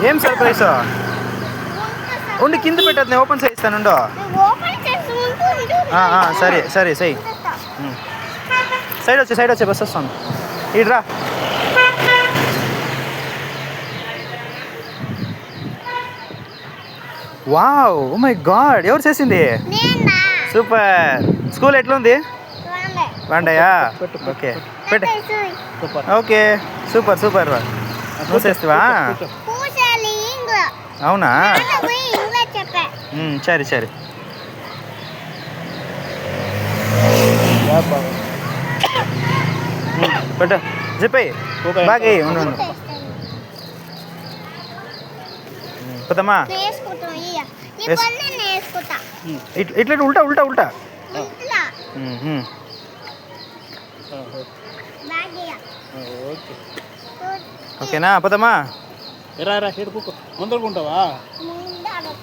ఏం సర్ప్రైజ్? ఉండి కింద పెట్టద్దు, నేను ఓపెన్ చేయిస్తాను. సరే సరే సై సైడ్ వచ్చే బస్ వస్తాను. ఇడ్రా. వావ్, ఓ మై గాడ్, ఎవరు చేసింది? సూపర్. స్కూల్ ఎట్లుంది? బాగుంటాయా? ఓకే పెట్టే. Okay super super. నువ్వు చేస్తావా? అవునా? సరే సరే. పెట్టు, చెప్పి బాగా ఉండు. పోతామా? ఇట్లా ఉల్టా ఉల్టా ఉల్టా. ఓకేనా? పోతామా? రా రా, ముందరుకుంటావా?